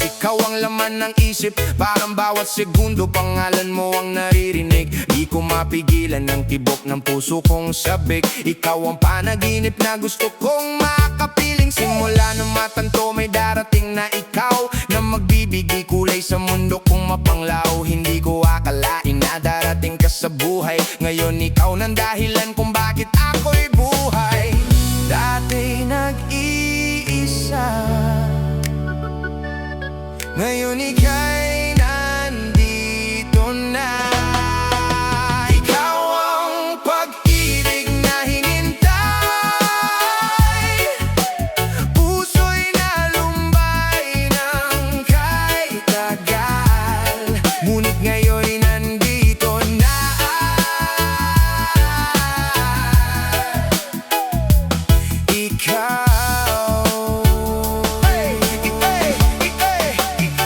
ikaw ang laman ng isip. Parang bawat segundo pangalan mo ang naririnig. Di ko mapigilan ng tibok ng puso kong sabik. Ikaw ang panaginip na gusto kong makapiling. Simula nung matanto may darating na ikaw na magbibigay kulay sa mundo kong mapanglaw. Hindi ko akalain na darating ka sa buhay. Ngayon ikaw nang dahilan kung bakit ako'y buhay. Dati nag-iisa, ngayon ika'y nandito na. Ikaw ang pag-ibig na hinintay, puso'y nalumbay ng kahit tagal. Ngunit ngayon'y nandito na.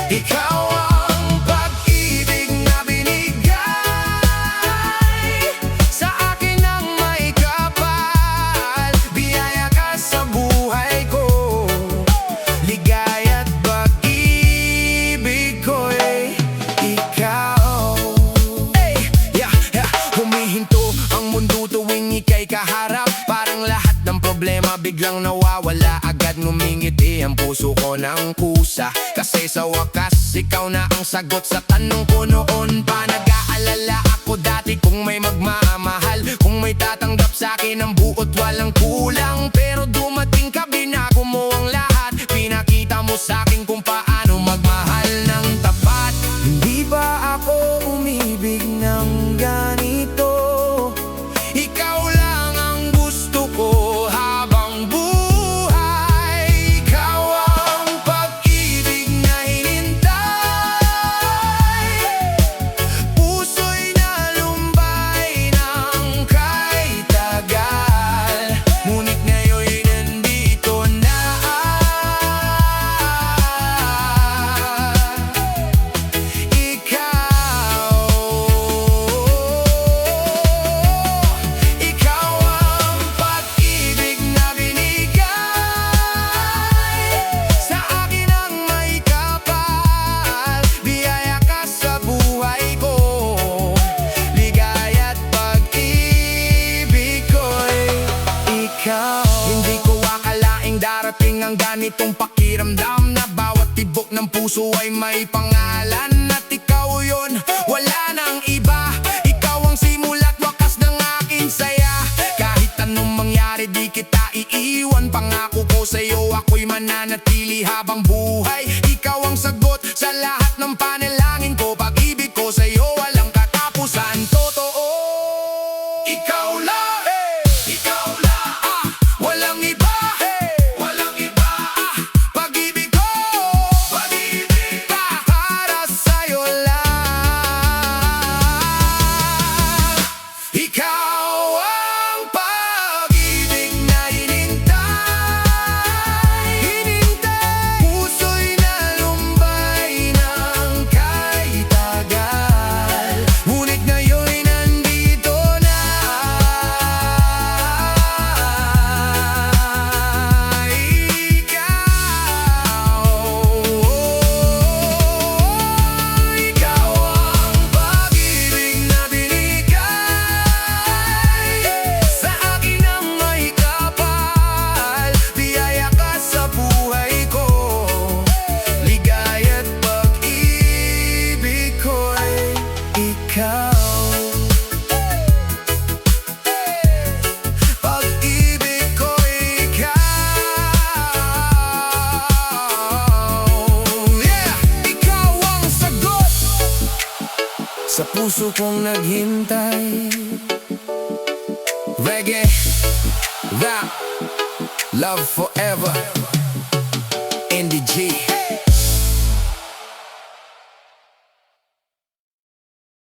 Ikaw ang pag-ibig na binigay sa akin ng may kapal. Biyaya ka sa buhay ko, ligaya't pag-ibig ko'y ikaw. Humihinto ang mundo tuwing ika'y kaharap. Parang lahat ng problema biglang nawawala. Agad ngumingiti ang puso ko ng kusa, kasi sa wakas ikaw na ang sagot sa tanong ko noon pa. Nag-aalala ako dati kung may magmamahal, kung may tatanggap sa akin ng buot walang kulang. Pero dumating ka, binago mo ang lahat. Pinakita mo sa akin kung paano magmahal ng tapat. Hindi ba ako umibig ng ganito? Ikaw lang ang gusto ko habang buhay. Ikaw ang pag-ibig na hinintay, puso'y nalumbay ng kahit tagal. Ngunit ngayon'y nandito na. Ikaw ang pag-ibig na binigay sa akin ng may kapal. Biyaya ka sa buhay ko, ligaya't pag-ibig ko'y ikaw. Hindi ko akalaing darating ang ganitong pakiramdam, na bawat tibok ng puso ay may pangalan. At ikaw yun, wala nang iba. Ikaw ang simula't wakas ng aking saya. Kahit anong mangyari di kita iiwan. Pangako ko sa'yo ako'y mananatili habang buhay. Ikaw ang sagot sa lahat ng panalangin ko. Pag-ibig ko sa'yo walang katapusan. Totoo, ikaw lang, ikaw lang, walang iba, walang iba. Pag-ibig ko, pag-ibig para sa'yo lang. Ikaw ang pag-ibig na hinintay, puso'y nalumbay ng kahit tagal. Ngunit ngayon'y nandito na. Ikaw ang pag-ibig na binigay sa akin ng may kapal. Biyaya ka sa buhay ko, ligaya't pag-ibig ko'y ikaw. Pag-ibig ko'y ikaw. Ikaw ang sagot sa puso kong naghintay. Reggae, rap, love forever. NDG.